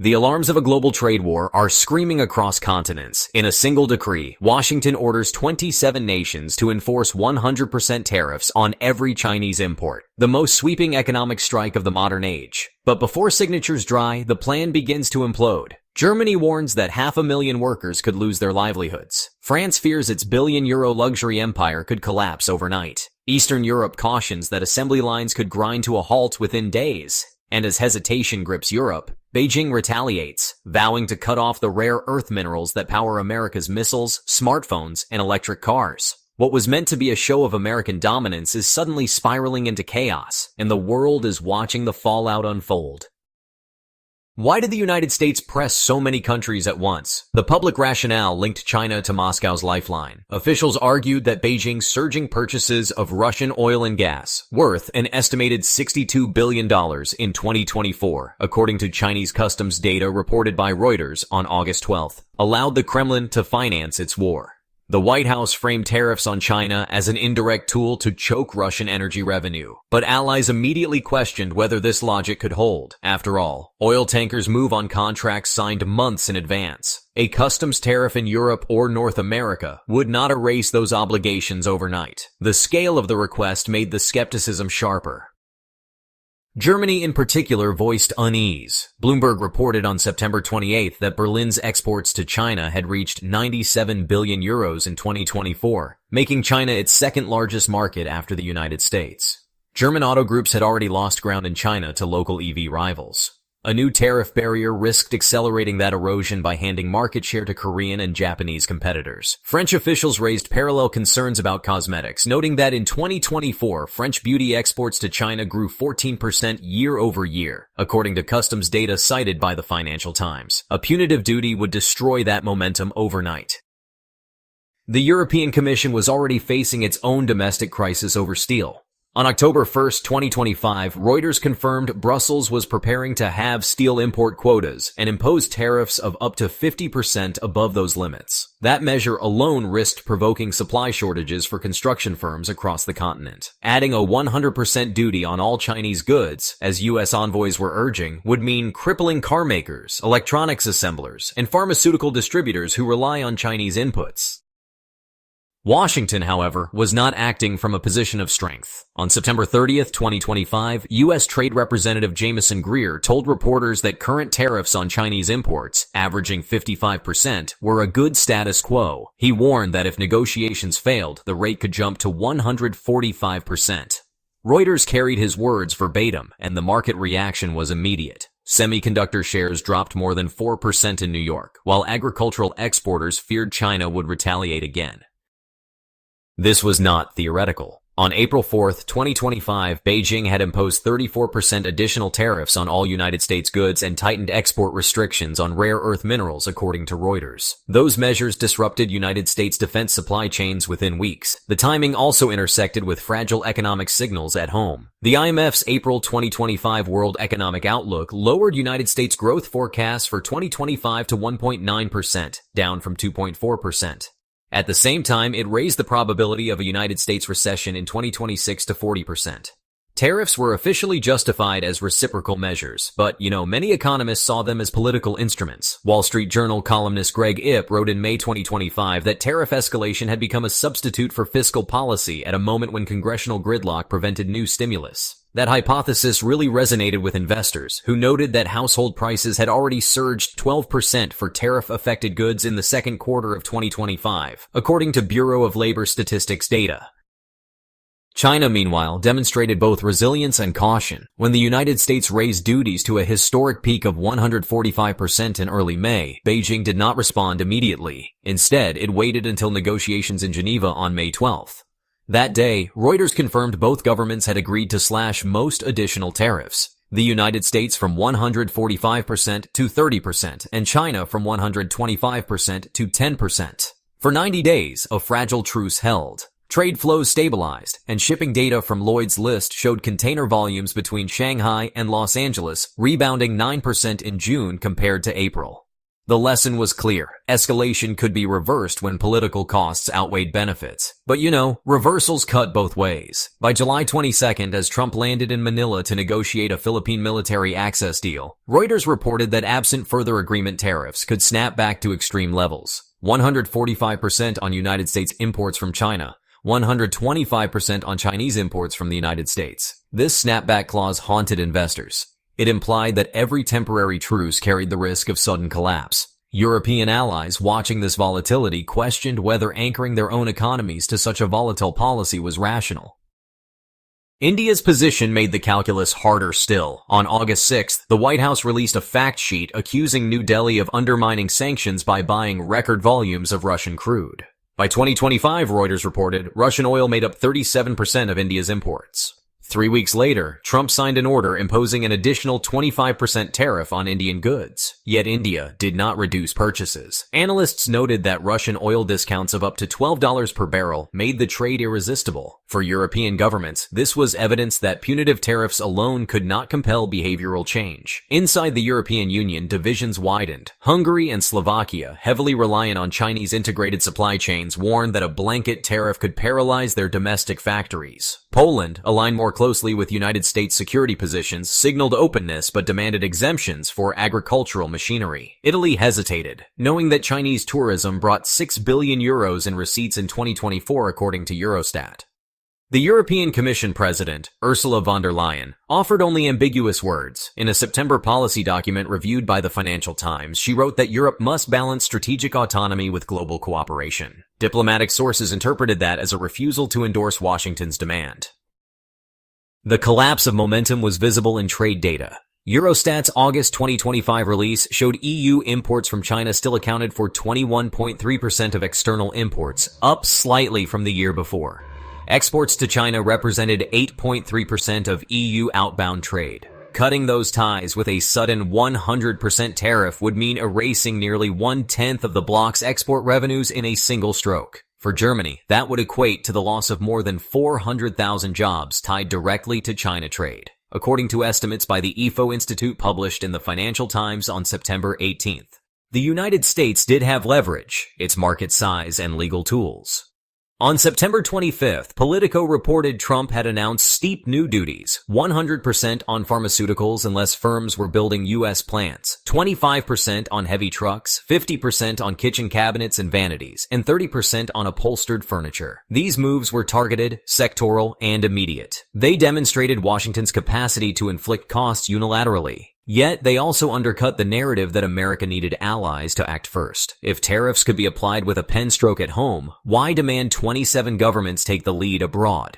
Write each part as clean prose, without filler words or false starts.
The alarms of a global trade war are screaming across continents. In a single decree, Washington orders 27 nations to enforce 100% tariffs on every Chinese import, the most sweeping economic strike of the modern age. But before signatures dry, the plan begins to implode. Germany warns that 500,000 workers could lose their livelihoods. France fears its billion-euro luxury empire could collapse overnight. Eastern Europe cautions that assembly lines could grind to a halt within days. And as hesitation grips Europe, Beijing retaliates, vowing to cut off the rare earth minerals that power America's missiles, smartphones, and electric cars. What was meant to be a show of American dominance is suddenly spiraling into chaos, and the world is watching the fallout unfold. Why did the United States press so many countries at once? The public rationale linked China to Moscow's lifeline. Officials argued that Beijing's surging purchases of Russian oil and gas, worth an estimated $62 billion in 2024, according to Chinese customs data reported by Reuters on August 12th, allowed the Kremlin to finance its war. The White House framed tariffs on China as an indirect tool to choke Russian energy revenue. But allies immediately questioned whether this logic could hold. After all, oil tankers move on contracts signed months in advance. A customs tariff in Europe or North America would not erase those obligations overnight. The scale of the request made the skepticism sharper. Germany in particular voiced unease. Bloomberg reported on September 28th that Berlin's exports to China had reached 97 billion euros in 2024, making China its second largest market after the United States. German auto groups had already lost ground in China to local EV rivals. A new tariff barrier risked accelerating that erosion by handing market share to Korean and Japanese competitors. French officials raised parallel concerns about cosmetics, noting that in 2024, French beauty exports to China grew 14% year over year, according to customs data cited by the Financial Times. A punitive duty would destroy that momentum overnight. The European Commission was already facing its own domestic crisis over steel. On October 1st, 2025, Reuters confirmed Brussels was preparing to halve steel import quotas and impose tariffs of up to 50% above those limits. That measure alone risked provoking supply shortages for construction firms across the continent. Adding a 100% duty on all Chinese goods, as U.S. envoys were urging, would mean crippling car makers, electronics assemblers, and pharmaceutical distributors who rely on Chinese inputs. Washington, however, was not acting from a position of strength. On September 30th, 2025, U.S. Trade Representative Jamieson Greer told reporters that current tariffs on Chinese imports, averaging 55%, were a good status quo. He warned that if negotiations failed, the rate could jump to 145%. Reuters carried his words verbatim, and the market reaction was immediate. Semiconductor shares dropped more than 4% in New York, while agricultural exporters feared China would retaliate again. This was not theoretical. On April 4, 2025, Beijing had imposed 34% additional tariffs on all United States goods and tightened export restrictions on rare earth minerals, according to Reuters. Those measures disrupted United States defense supply chains within weeks. The timing also intersected with fragile economic signals at home. The IMF's April 2025 World Economic Outlook lowered United States growth forecasts for 2025 to 1.9%, down from 2.4%. At the same time, it raised the probability of a United States recession in 2026 to 40%. Tariffs were officially justified as reciprocal measures, but, many economists saw them as political instruments. Wall Street Journal columnist Greg Ip wrote in May 2025 that tariff escalation had become a substitute for fiscal policy at a moment when congressional gridlock prevented new stimulus. That hypothesis really resonated with investors, who noted that household prices had already surged 12% for tariff-affected goods in the second quarter of 2025, according to Bureau of Labor Statistics data. China, meanwhile, demonstrated both resilience and caution. When the United States raised duties to a historic peak of 145% in early May, Beijing did not respond immediately. Instead, it waited until negotiations in Geneva on May 12th. That day, Reuters confirmed both governments had agreed to slash most additional tariffs. The United States from 145% to 30% and China from 125% to 10%. For 90 days, a fragile truce held. Trade flows stabilized, and shipping data from Lloyd's List showed container volumes between Shanghai and Los Angeles rebounding 9% in June compared to April. The lesson was clear. Escalation could be reversed when political costs outweighed benefits. But reversals cut both ways. By July 22nd, as Trump landed in Manila to negotiate a Philippine military access deal, Reuters reported that absent further agreement, tariffs could snap back to extreme levels. 145% on United States imports from China, 125% on Chinese imports from the United States. This snapback clause haunted investors. It implied that every temporary truce carried the risk of sudden collapse. European allies watching this volatility questioned whether anchoring their own economies to such a volatile policy was rational. India's position made the calculus harder still. On August 6th, the White House released a fact sheet accusing New Delhi of undermining sanctions by buying record volumes of Russian crude. By 2025, Reuters reported, Russian oil made up 37% of India's imports. 3 weeks later, Trump signed an order imposing an additional 25% tariff on Indian goods. Yet India did not reduce purchases. Analysts noted that Russian oil discounts of up to $12 per barrel made the trade irresistible. For European governments, this was evidence that punitive tariffs alone could not compel behavioral change. Inside the European Union, divisions widened. Hungary and Slovakia, heavily reliant on Chinese integrated supply chains, warned that a blanket tariff could paralyze their domestic factories. Poland, aligned more closely with United States security positions, signaled openness but demanded exemptions for agricultural machinery. Italy hesitated, knowing that Chinese tourism brought €6 billion in receipts in 2024 according to Eurostat. The European Commission President, Ursula von der Leyen, offered only ambiguous words. In a September policy document reviewed by the Financial Times, she wrote that Europe must balance strategic autonomy with global cooperation. Diplomatic sources interpreted that as a refusal to endorse Washington's demand. The collapse of momentum was visible in trade data. Eurostat's August 2025 release showed EU imports from China still accounted for 21.3% of external imports, up slightly from the year before. Exports to China represented 8.3% of EU outbound trade. Cutting those ties with a sudden 100% tariff would mean erasing nearly 1/10 of the bloc's export revenues in a single stroke. For Germany, that would equate to the loss of more than 400,000 jobs tied directly to China trade, according to estimates by the IFO Institute published in the Financial Times on September 18th. The United States did have leverage, its market size and legal tools. On September 25th, Politico reported Trump had announced steep new duties, 100% on pharmaceuticals unless firms were building U.S. plants, 25% on heavy trucks, 50% on kitchen cabinets and vanities, and 30% on upholstered furniture. These moves were targeted, sectoral, and immediate. They demonstrated Washington's capacity to inflict costs unilaterally. Yet, they also undercut the narrative that America needed allies to act first. If tariffs could be applied with a pen stroke at home, why demand 27 governments take the lead abroad?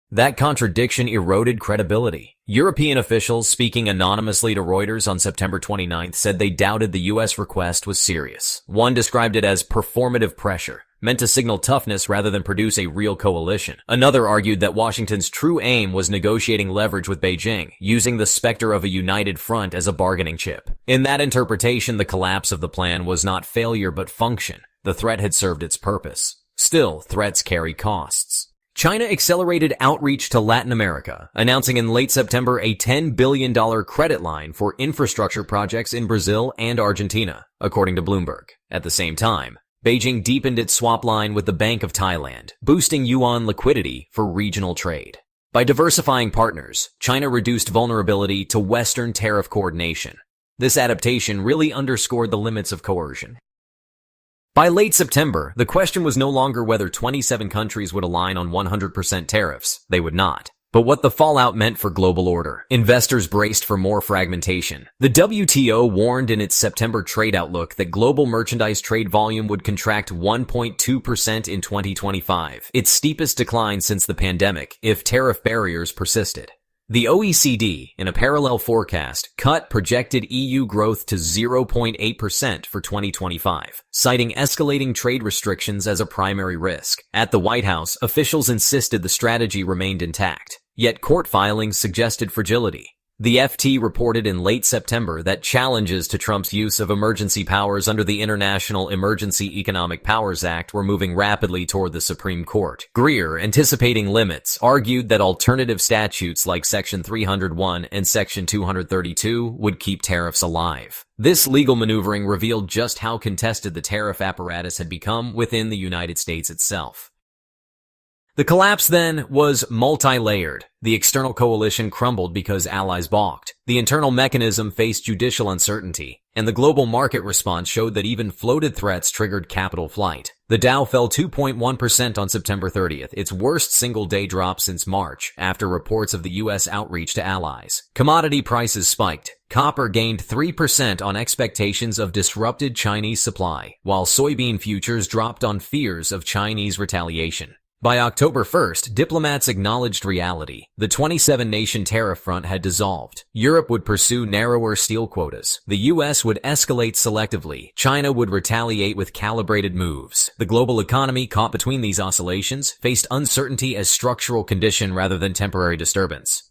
That contradiction eroded credibility. European officials speaking anonymously to Reuters on September 29th said they doubted the U.S. request was serious. One described it as performative pressure, meant to signal toughness rather than produce a real coalition. Another argued that Washington's true aim was negotiating leverage with Beijing, using the specter of a united front as a bargaining chip. In that interpretation, the collapse of the plan was not failure but function. The threat had served its purpose. Still, threats carry costs. China accelerated outreach to Latin America, announcing in late September a $10 billion credit line for infrastructure projects in Brazil and Argentina, according to Bloomberg. At the same time, Beijing deepened its swap line with the Bank of Thailand, boosting yuan liquidity for regional trade. By diversifying partners, China reduced vulnerability to Western tariff coordination. This adaptation really underscored the limits of coercion. By late September, the question was no longer whether 27 countries would align on 100% tariffs. They would not. But what the fallout meant for global order. Investors braced for more fragmentation. The WTO warned in its September trade outlook that global merchandise trade volume would contract 1.2% in 2025, its steepest decline since the pandemic, if tariff barriers persisted. The OECD, in a parallel forecast, cut projected EU growth to 0.8% for 2025, citing escalating trade restrictions as a primary risk. At the White House, officials insisted the strategy remained intact, yet court filings suggested fragility. The FT reported in late September that challenges to Trump's use of emergency powers under the International Emergency Economic Powers Act were moving rapidly toward the Supreme Court. Greer, anticipating limits, argued that alternative statutes like Section 301 and Section 232 would keep tariffs alive. This legal maneuvering revealed just how contested the tariff apparatus had become within the United States itself. The collapse, then, was multi-layered. The external coalition crumbled because allies balked. The internal mechanism faced judicial uncertainty, and the global market response showed that even floated threats triggered capital flight. The Dow fell 2.1% on September 30th, its worst single-day drop since March, after reports of the U.S. outreach to allies. Commodity prices spiked. Copper gained 3% on expectations of disrupted Chinese supply, while soybean futures dropped on fears of Chinese retaliation. By October 1st, diplomats acknowledged reality. The 27-nation tariff front had dissolved. Europe would pursue narrower steel quotas. The U.S. would escalate selectively. China would retaliate with calibrated moves. The global economy, caught between these oscillations, faced uncertainty as structural condition rather than temporary disturbance.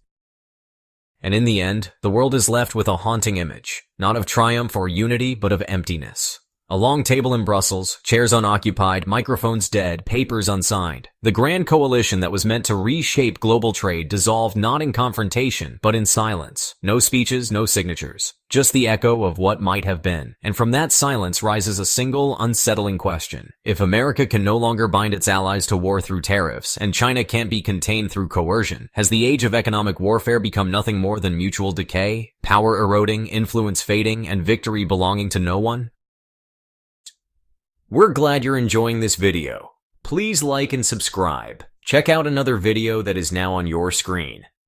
And in the end, the world is left with a haunting image, not of triumph or unity, but of emptiness. A long table in Brussels, chairs unoccupied, microphones dead, papers unsigned. The grand coalition that was meant to reshape global trade dissolved not in confrontation, but in silence. No speeches, no signatures. Just the echo of what might have been. And from that silence rises a single, unsettling question. If America can no longer bind its allies to war through tariffs, and China can't be contained through coercion, has the age of economic warfare become nothing more than mutual decay, power eroding, influence fading, and victory belonging to no one? We're glad you're enjoying this video. Please like and subscribe. Check out another video that is now on your screen.